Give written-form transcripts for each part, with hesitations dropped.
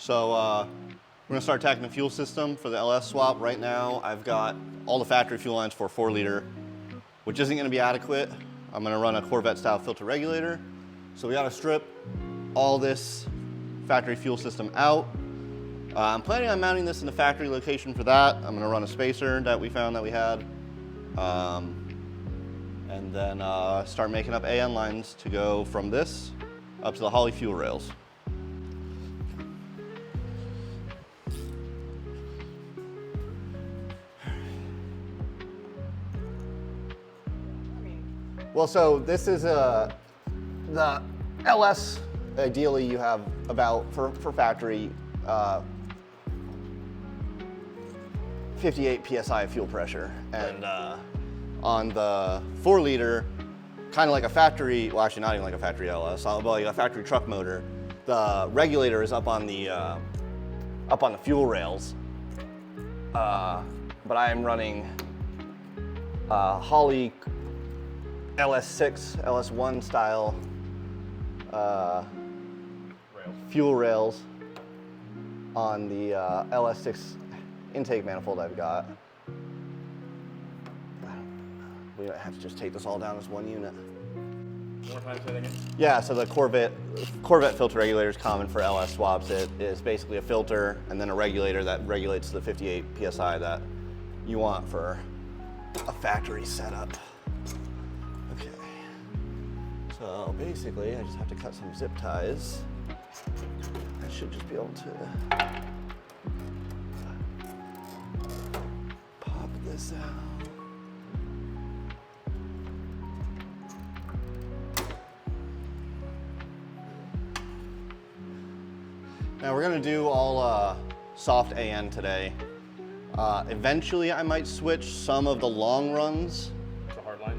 So we're gonna start attacking the fuel system for the LS swap. Right now, I've got all the factory fuel lines for 4 liter, which isn't gonna be adequate. I'm gonna run a Corvette style filter regulator. So we gotta strip all this factory fuel system out. I'm planning on mounting this in the factory location for that. I'm gonna run a spacer that we found that we had. And then start making up AN lines to go from this up to the Holley fuel rails. Well, so this is the LS. Ideally, you have about, for factory, 58 PSI of fuel pressure. And on the 4 liter, kind of like a factory, well actually not even like a factory LS, but like a factory truck motor, the regulator is up on the fuel rails. But I am running Holley LS6, LS1 style fuel rails on the LS6 intake manifold I've got. We might have to just take this all down as one unit. More time, say that again? Yeah, so the Corvette filter regulator is common for LS swaps. It is basically a filter and then a regulator that regulates the 58 PSI that you want for a factory setup. Okay. So basically, I just have to cut some zip ties. I should just be able to pop this out. Now we're gonna do all soft AN today. Eventually I might switch some of the long runs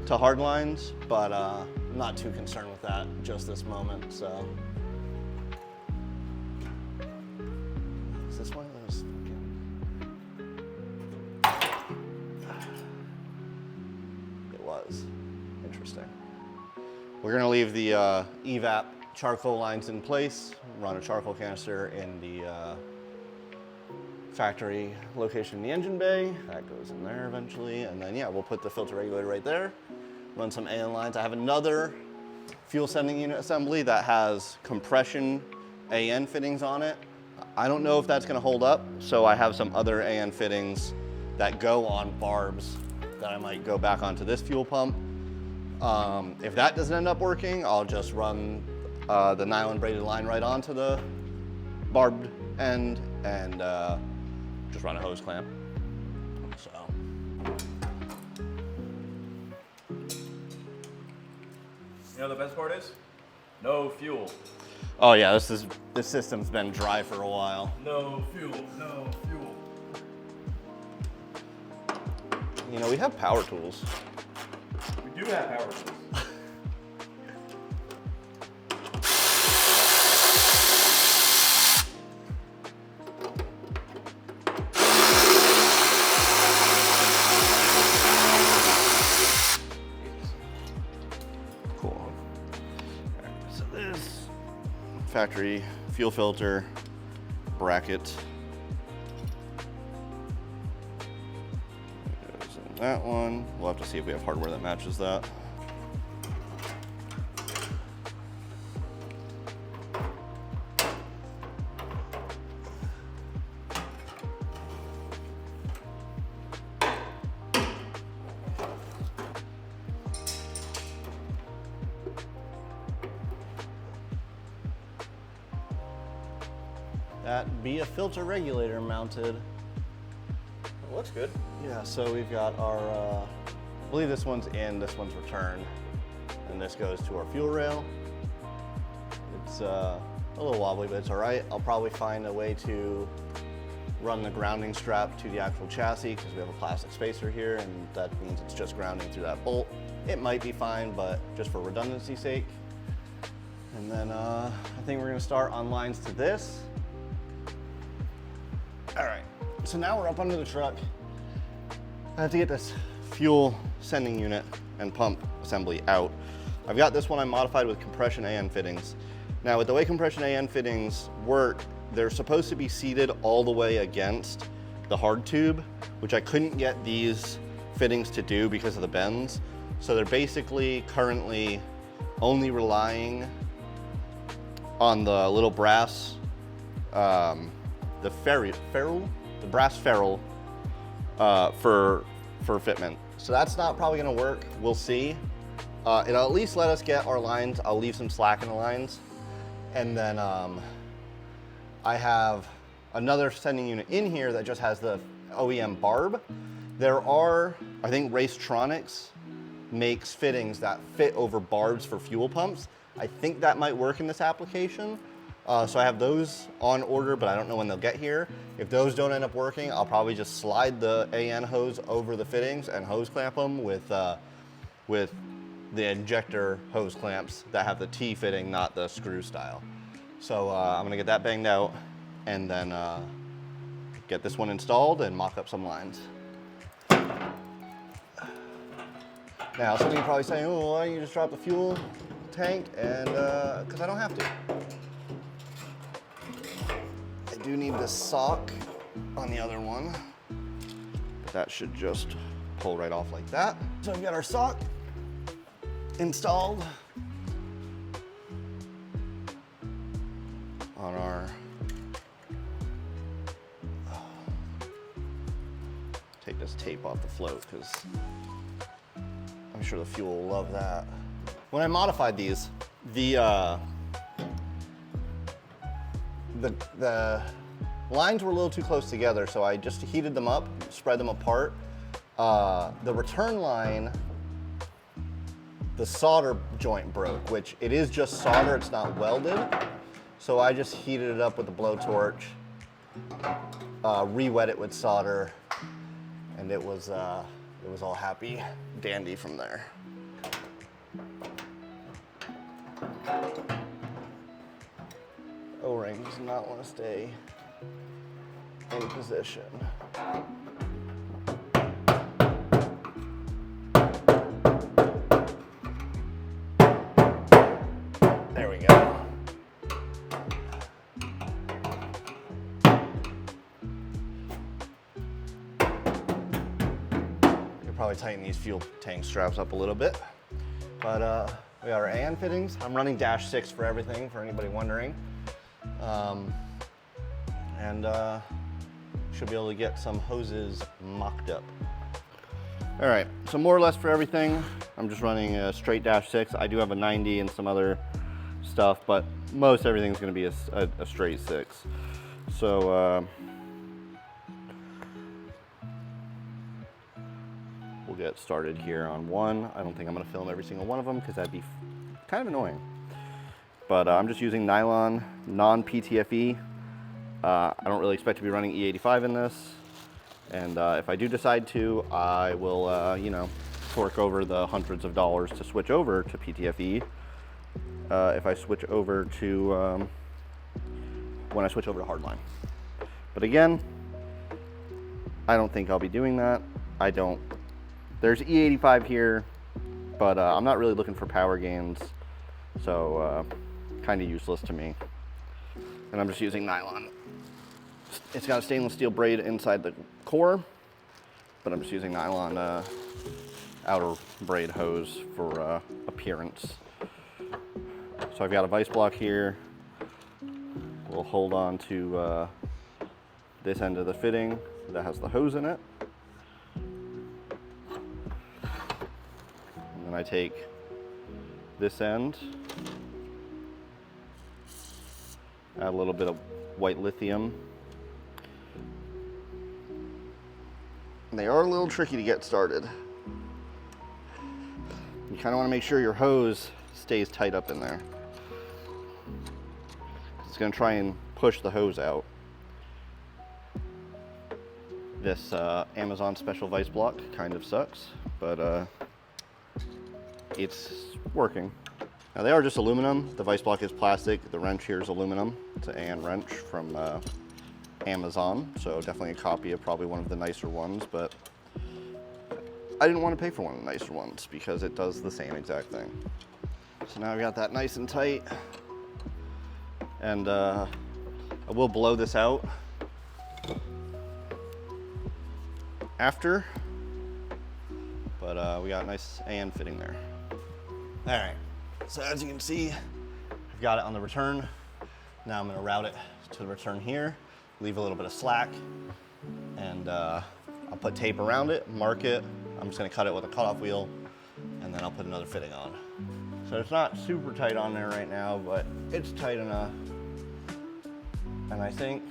to hard lines, but I'm not too concerned with that just this moment, so. Is this one of those It was. Interesting. We're gonna leave the evap charcoal lines in place, run a charcoal canister in the factory location in the engine bay. That goes in there eventually. And then, yeah, we'll put the filter regulator right there, run some AN lines. I have another fuel sending unit assembly that has compression AN fittings on it. I don't know if that's gonna hold up, so I have some other AN fittings that go on barbs that I might go back onto this fuel pump. If that doesn't end up working, I'll just run the nylon braided line right onto the barbed end and just run a hose clamp. So. You know the best part is? No fuel. Oh yeah, this system's been dry for a while. No fuel, no fuel. You know, we have power tools. We do have power tools. Factory fuel filter bracket goes in that one. We'll have to see if we have hardware that matches that. That be a filter regulator mounted. It looks good. Yeah, so we've got our, I believe this one's in, this one's return, and this goes to our fuel rail. It's a little wobbly, but it's all right. I'll probably find a way to run the grounding strap to the actual chassis because we have a plastic spacer here, and that means it's just grounding through that bolt. It might be fine, but just for redundancy's sake. And then I think we're gonna start on lines to this. All right, so now we're up under the truck. I have to get this fuel sending unit and pump assembly out. I've got this one I modified with compression AN fittings. Now with the way compression AN fittings work, they're supposed to be seated all the way against the hard tube, which I couldn't get these fittings to do because of the bends. So they're basically currently only relying on the little brass, the brass ferrule for fitment. So that's not probably gonna work, we'll see. It'll at least let us get our lines. I'll leave some slack in the lines. And then I have another sending unit in here that just has the OEM barb. There are, I think Racetronics makes fittings that fit over barbs for fuel pumps. I think that might work in this application. So I have those on order, but I don't know when they'll get here. If those don't end up working, I'll probably just slide the AN hose over the fittings and hose clamp them with the injector hose clamps that have the T fitting, not the screw style. So I'm gonna get that banged out and then get this one installed and mock up some lines. Now, some of you are probably saying, oh, why don't you just drop the fuel tank? And because I don't have to. I do need this sock on the other one, but that should just pull right off like that. So we've got our sock installed on our take this tape off the float because I'm sure the fuel will love that. When I modified these, the lines were a little too close together, so I just heated them up, spread them apart. The return line, the solder joint broke, which it is just solder, it's not welded. So I just heated it up with a blowtorch, re-wet it with solder, and it was all happy dandy from there. O-ring does not want to stay in position. There we go. Could probably tighten these fuel tank straps up a little bit, but we got our AN fittings. I'm running -6 for everything, for anybody wondering. Should be able to get some hoses mocked up. All right, so more or less for everything, I'm just running a straight -6. I do have a 90 and some other stuff, but most everything's gonna be a straight 6. So we'll get started here on one. I don't think I'm gonna film every single one of them because that'd be kind of annoying. But I'm just using nylon, non-PTFE. I don't really expect to be running E85 in this. And if I do decide to, I will, you know, fork over the hundreds of dollars to switch over to PTFE. If I switch over to, when I switch over to hardline. But again, I don't think I'll be doing that. There's E85 here, but I'm not really looking for power gains. So kind of useless to me. And I'm just using nylon. It's got a stainless steel braid inside the core, but I'm just using nylon outer braid hose for appearance. So I've got a vise block here. We'll hold on to this end of the fitting that has the hose in it. And then I take this end, add a little bit of white lithium. And they are a little tricky to get started. You kind of want to make sure your hose stays tight up in there. It's going to try and push the hose out. This Amazon special vise block kind of sucks, but it's working. Now they are just aluminum. The vise block is plastic. The wrench here is aluminum. It's an AN wrench from Amazon, so definitely a copy of probably one of the nicer ones, but I didn't want to pay for one of the nicer ones because it does the same exact thing. So now I've got that nice and tight, and I will blow this out after, but we got a nice AN fitting there. All right, so as you can see, I've got it on the return. Now I'm gonna route it to the return here, leave a little bit of slack, and I'll put tape around it, mark it. I'm just gonna cut it with a cutoff wheel, and then I'll put another fitting on. So it's not super tight on there right now, but it's tight enough. And I think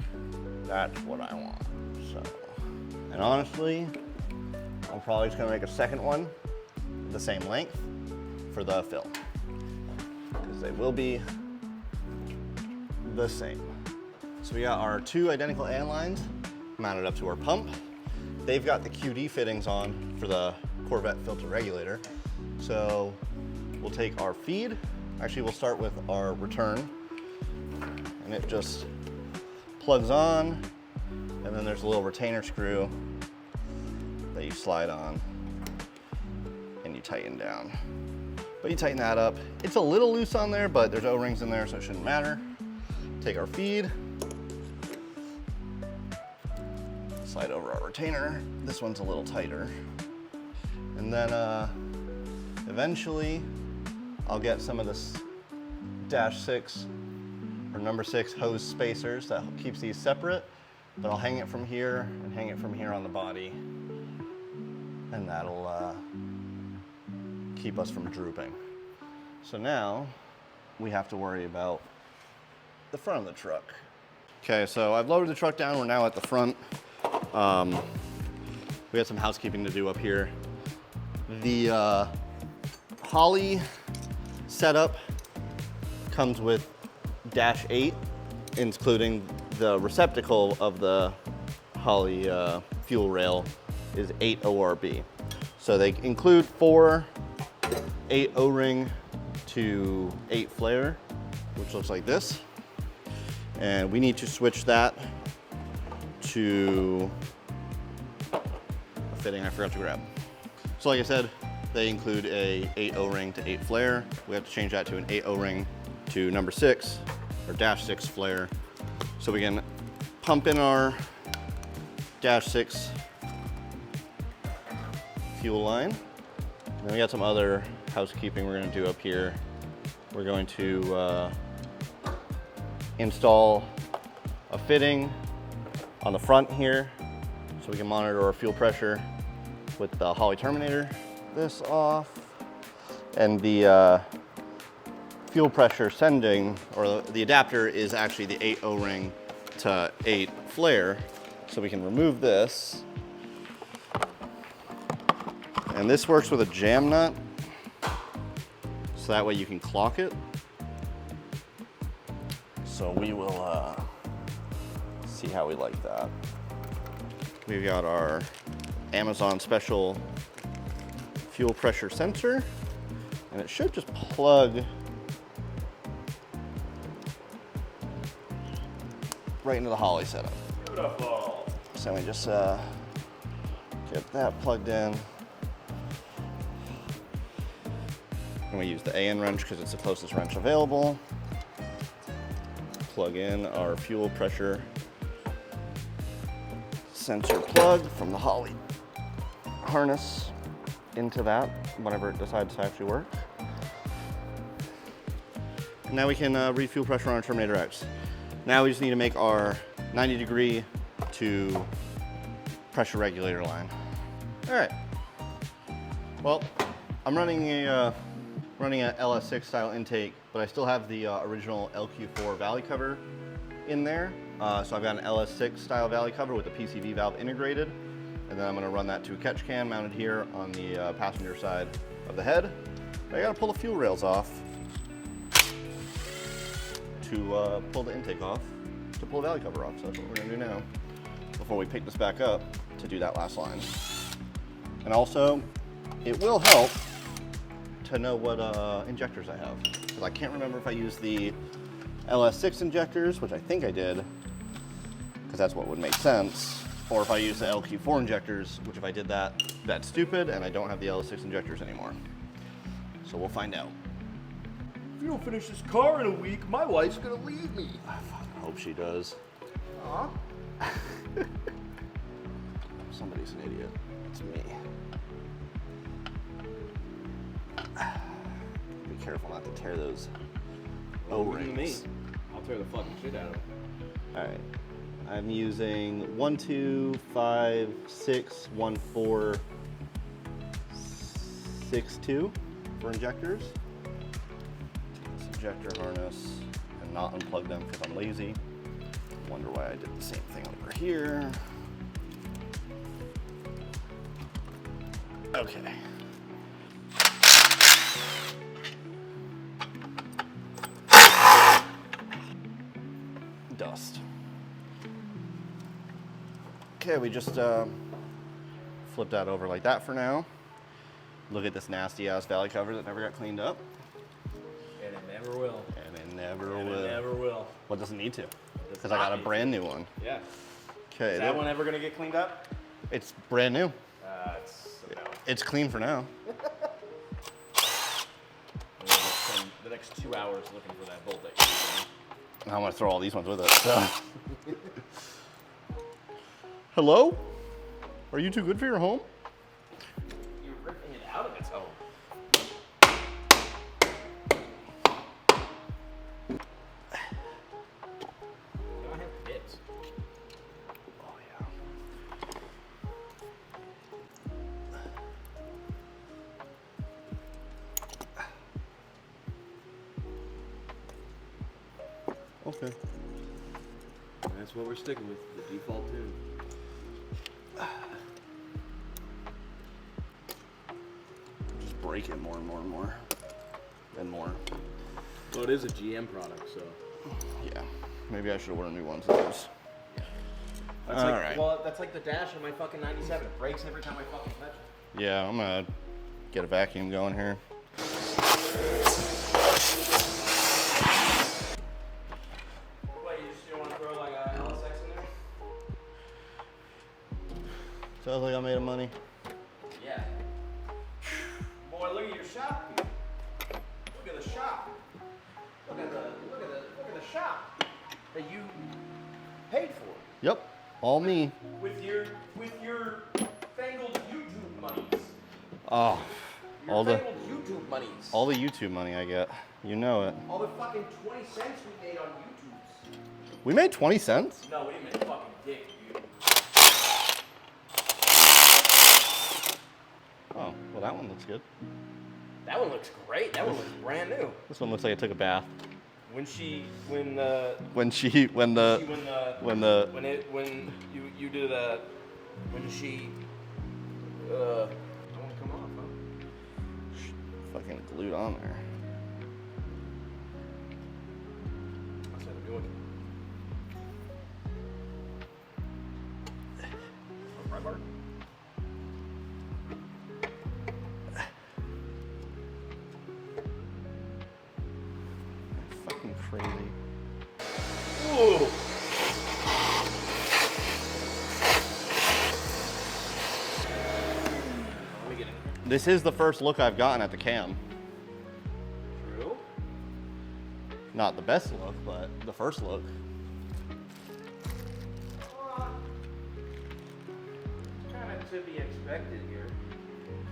that's what I want, so. And honestly, I'm probably just gonna make a second one the same length for the fill, because they will be the same. So we got our 2 identical AN lines mounted up to our pump. They've got the QD fittings on for the Corvette filter regulator. So we'll take our feed. Actually, we'll start with our return, and it just plugs on, and then there's a little retainer screw that you slide on and you tighten down. But you tighten that up. It's a little loose on there, but there's O-rings in there, so it shouldn't matter. Take our feed, slide over our retainer. This one's a little tighter. And then eventually I'll get some of this -6 or number 6 hose spacers that keeps these separate, but I'll hang it from here and hang it from here on the body, and that'll keep us from drooping. So now we have to worry about the front of the truck. Okay, so I've lowered the truck down. We're now at the front. We had some housekeeping to do up here. The Holley setup comes with -8, including the receptacle of the Holley fuel rail is 8 ORB. So they include 4 8 O-ring to 8 flare, which looks like this. And we need to switch that to a fitting I forgot to grab. So like I said, they include a 8 O-ring to 8 flare. We have to change that to an 8 O-ring to number 6 or -6 flare, so we can pump in our -6 fuel line. And then we got some other housekeeping we're gonna do up here. We're going to install a fitting on the front here so we can monitor our fuel pressure with the Holley terminator. This off, and the fuel pressure sending, or the adapter, is actually the 8 O-ring to 8 flare, so we can remove this. And this works with a jam nut, so that way you can clock it. So we will see how we like that. We've got our Amazon special fuel pressure sensor, and it should just plug right into the Holley setup. Beautiful. So we just get that plugged in. And we use the AN wrench because it's the closest wrench available. Plug in our fuel pressure sensor plug from the Holley harness into that, whenever it decides to actually work. And now we can read fuel pressure on our Terminator X. Now we just need to make our 90° to pressure regulator line. All right. Well, I'm running a LS6 style intake, but I still have the original LQ4 valley cover in there. So I've got an LS6 style valley cover with a PCV valve integrated, and then I'm gonna run that to a catch can mounted here on the passenger side of the head. But I gotta pull the fuel rails off to pull the intake off, to pull the valley cover off. So that's what we're gonna do now before we pick this back up to do that last line. And also, it will help to know what injectors I have, because I can't remember if I used the LS6 injectors, which I think I did, because that's what would make sense, or if I use the LQ4 injectors, which if I did that, that's stupid, and I don't have the LS6 injectors anymore. So we'll find out. If you don't finish this car in a week, my wife's gonna leave me. I fucking hope she does. Aw. Somebody's an idiot. It's me. Be careful not to tear those O-rings. Me. I'll tear the fucking shit out of them. All right. I'm using 12561462 for injectors. This injector harness and not unplug them because I'm lazy. Wonder why I did the same thing over here. Okay. Dust. Okay, we just flip that over like that for now. Look at this nasty ass valley cover that never got cleaned up. And it never will. And it never And will. it never will. What doesn't need to? Does Because I not got a need brand new one. Yeah. Okay. Is that one ever gonna get cleaned up? It's brand new. It's no. It's clean for now. I'm gonna spend the next 2 hours looking for that bolt that you I'm gonna throw all these ones with it. So. Hello? Are you too good for your home? You're ripping it out of its home. I have bits. Oh yeah. Okay. That's what we're sticking with, the default tune. Just break it more and more and more. And more. Well, it is a GM product, so. Yeah. Maybe I should order new ones of those. That's All like, right. Well, that's like the dash on my fucking 97. It breaks every time I fucking touch it. Yeah, I'm gonna get a vacuum going here. What, you just don't want to throw like a LSX in there? Sounds like I made money. Yeah. Boy, look at your shop. Look at the shop. Look at the shop that you paid for. Yep, all me. With your fangled YouTube monies. Oh, Your all the fangled YouTube monies. all the YouTube money I get. You know it. All the fucking 20 cents we made on YouTube's. We made 20 cents? No, we didn't make a fucking dick, dude. Oh, well that one looks good. That one looks great. That one looks brand new. This one looks like it took a bath. When you did that, when she, I want to come off, huh? Fucking glued on there. I said I'm doing it. Right, Bart? Fucking crazy. Ooh. Let me get in here. This is the first look I've gotten at the cam. True. Not the best look, but the first look. Kind of to be expected here.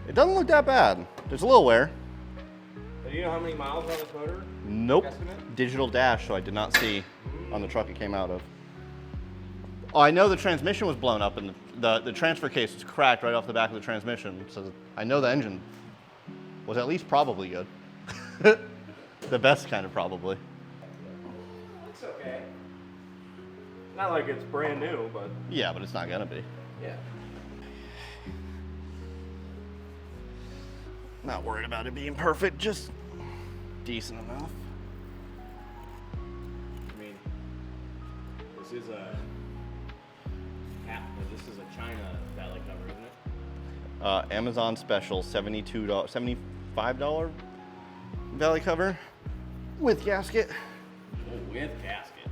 It doesn't look that bad. There's a little wear. Do you know how many miles on this motor? Nope. Guesstimate? Digital dash, so I did not see on the truck it came out of. Oh, I know the transmission was blown up and the transfer case was cracked right off the back of the transmission. So I know the engine was at least probably good. The best kind of probably. It's okay. Not like it's brand new, but Yeah, but it's not gonna be. yeah. Not worried about it being perfect, just decent enough. I mean, this is a China valley cover, isn't it? Amazon special, $72, $75 valley cover with gasket. Oh, with gasket.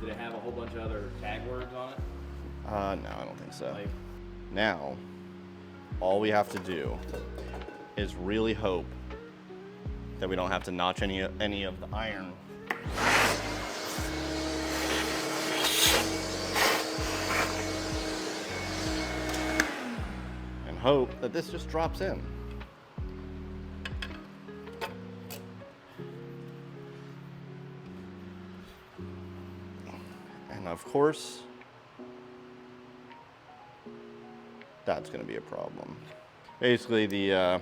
Did it have a whole bunch of other tag words on it? No, I don't think so. Like, Now, all we have to do is really hope that we don't have to notch any of the iron. hope that this just drops in. And of course, that's going to be a problem. Basically, the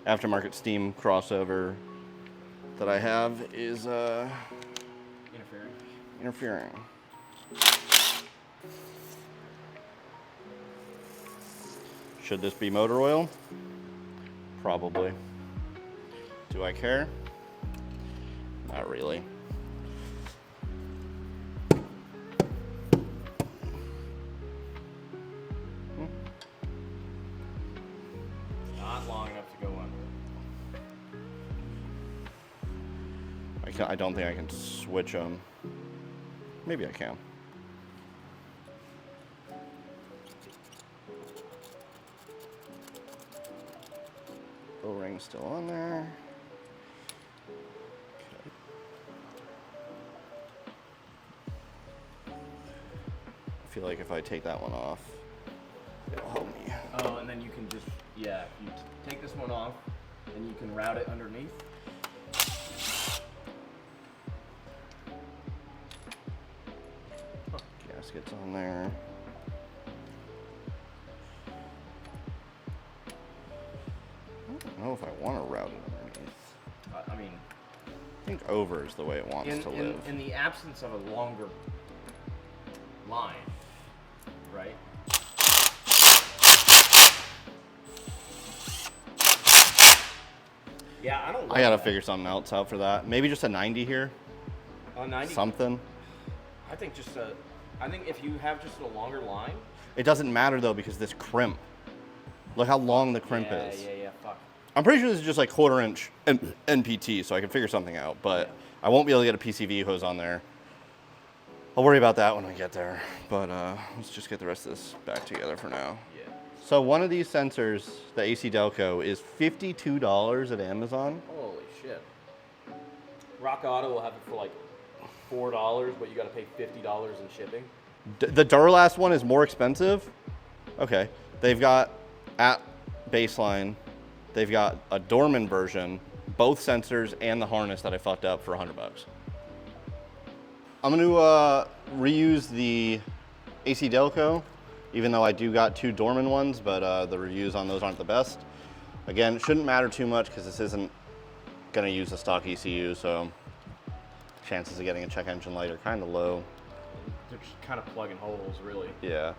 aftermarket steam crossover that I have is interfering. Should this be motor oil? Probably. Do I care? Not really. Not long enough to go under. I don't think I can switch them. Maybe I can. O-ring's still on there. Okay. I feel like if I take that one off, it'll help me. Oh, and then you can just, yeah, you take this one off, and you can route it underneath. Gasket's on there. I don't know if I want to route it underneath. I mean, I think over is the way it wants to live. In the absence of a longer line, right? Yeah, I don't. I gotta figure something else out for that. Maybe just a 90 here. 90. Something. I think just a. I think if you have just a longer line. It doesn't matter though because this crimp. Look how long the crimp is. Yeah. Fuck. I'm pretty sure this is just like 1/4 inch NPT, so I can figure something out. But I won't be able to get a PCV hose on there. I'll worry about that when we get there. But let's just get the rest of this back together for now. Yeah. So one of these sensors, the AC Delco, is $52 at Amazon. Holy shit. Rock Auto will have it for like $4, but you got to pay $50 in shipping. The Duralast one is more expensive. Okay. They've got at baseline, they've got a Dorman version, both sensors and the harness that I fucked up for $100. I'm going to reuse the AC Delco, even though I do got 2 Dorman ones, but the reviews on those aren't the best. Again, it shouldn't matter too much because this isn't going to use a stock ECU, so chances of getting a check engine light are kind of low. They're just kind of plugging holes, really. Yeah.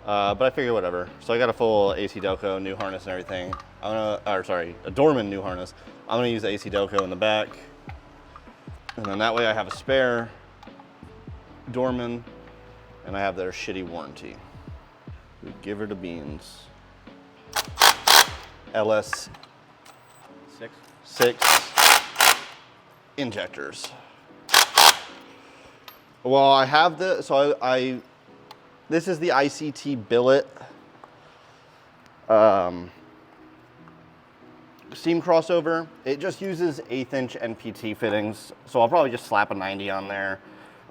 But I figure whatever. So I got a full AC Delco, new harness and everything. A Dorman new harness. I'm gonna use the AC Delco in the back. And then that way I have a spare Dorman and I have their shitty warranty. We give her the beans. LS 6 injectors. Well, I have this is the ICT billet steam crossover. It just uses 1/8 inch NPT fittings. So I'll probably just slap a 90 on there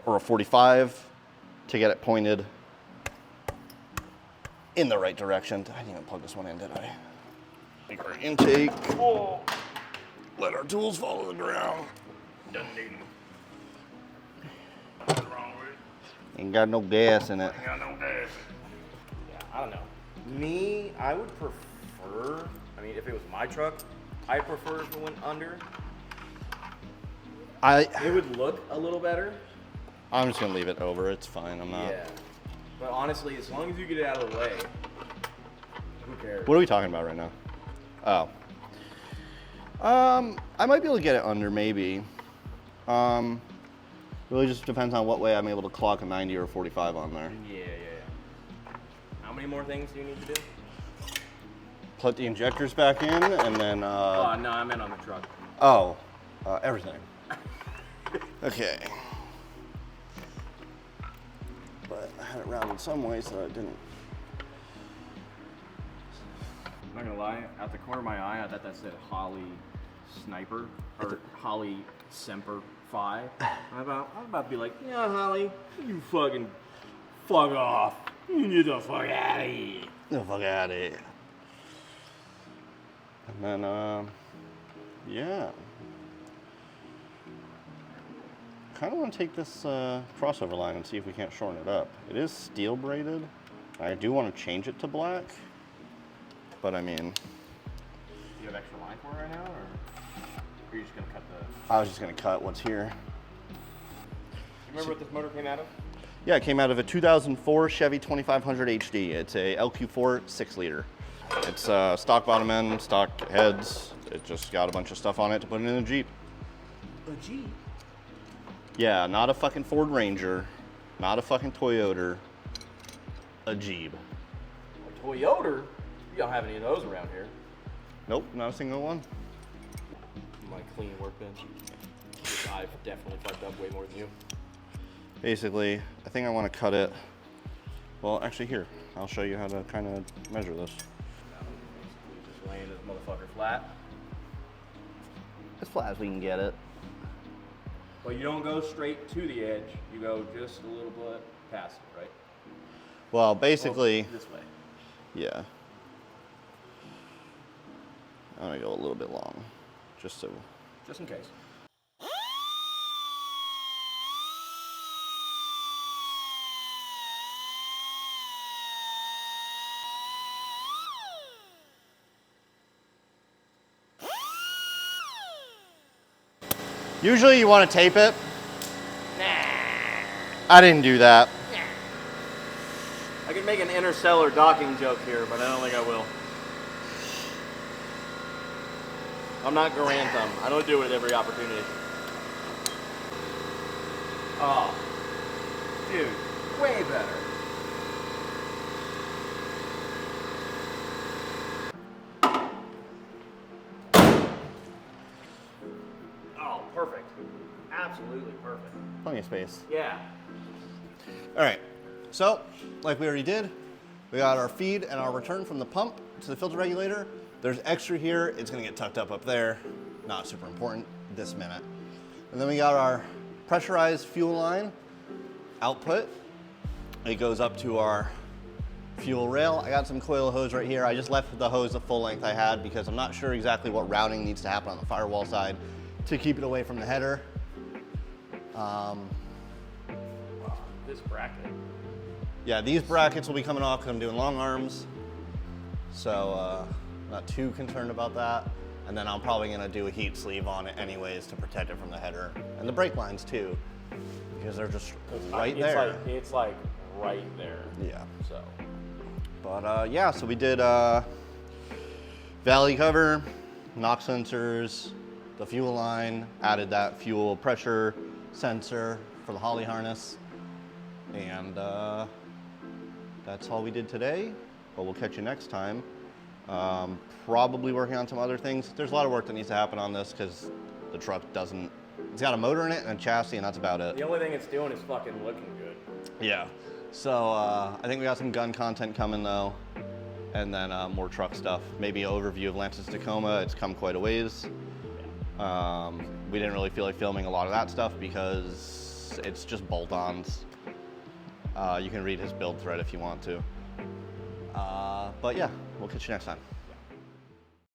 or a 45 to get it pointed in the right direction. I didn't even plug this one in, did I? Take our intake. Oh. Let our tools fall to the ground. Doesn't need them. Ain't got no gas in it. Yeah, I don't know. Me, I would prefer, I mean, if it was my truck, I'd prefer if it went under. It would look a little better. I'm just gonna leave it over. It's fine. I'm not. Yeah. But honestly, as long as you get it out of the way, who cares? What are we talking about right now? Oh. I might be able to get it under, maybe. Really just depends on what way I'm able to clock a 90 or a 45 on there. Yeah. How many more things do you need to do? Put the injectors back in, and then... Oh, no, I meant on the truck. Oh, everything. Okay. But I had it rounded some way so it didn't... I'm not gonna lie, at the corner of my eye, I thought that said Holly Sniper, or Holly Semper Fi. I'm about to be like, yeah, Holly, you fucking fuck off. You need to fuck out of here. The fuck out of here. And yeah. Kind of want to take this crossover line and see if we can't shorten it up. It is steel braided. I do want to change it to black, but I mean. Do you have extra line for it right now, or are you just gonna cut the? I was just gonna cut what's here. You remember what this motor came out of? Yeah, it came out of a 2004 Chevy 2500 HD. It's a LQ4 6-liter. It's stock bottom end, stock heads. It just got a bunch of stuff on it to put in a Jeep. A Jeep? Yeah, not a fucking Ford Ranger, not a fucking Toyota, a Jeep. A Toyota? You don't have any of those around here. Nope, not a single one. My clean workbench. I've definitely fucked up way more than you. Basically, I think I want to cut it. Well, actually here, I'll show you how to kind of measure this. Basically just laying this motherfucker flat. As flat as we can get it. Well, you don't go straight to the edge. You go just a little bit past it, right? Well, basically, this way. yeah. I'm gonna go a little bit long, just so. Just in case. Usually you want to tape it. Nah. I didn't do that. I could make an interstellar docking joke here, but I don't think I will. I'm not Garantham. I don't do it at every opportunity. Oh. Dude, way better. Oh, perfect. Absolutely perfect. Plenty of space. Yeah. All right, so like we already did, we got our feed and our return from the pump to the filter regulator. There's extra here. It's gonna get tucked up there. Not super important this minute. And then we got our pressurized fuel line output. It goes up to our fuel rail. I got some coil hose right here. I just left the hose the full length I had because I'm not sure exactly what routing needs to happen on the firewall side to keep it away from the header. This bracket. Yeah, these brackets will be coming off because I'm doing long arms. So not too concerned about that. And then I'm probably gonna do a heat sleeve on it anyways to protect it from the header. And the brake lines too, because they're just right there. It's like right there. Yeah. So. But yeah, so we did valley cover, knock sensors, the fuel line, added that fuel pressure sensor for the Holly harness. And that's all we did today, but we'll catch you next time. Probably working on some other things. There's a lot of work that needs to happen on this because the truck doesn't, it's got a motor in it and a chassis and that's about it. The only thing it's doing is fucking looking good. Yeah. So I think we got some gun content coming though, and then more truck stuff. Maybe an overview of Lance's Tacoma. It's come quite a ways. We didn't really feel like filming a lot of that stuff because it's just bolt-ons. You can read his build thread if you want to. But yeah, we'll catch you next time.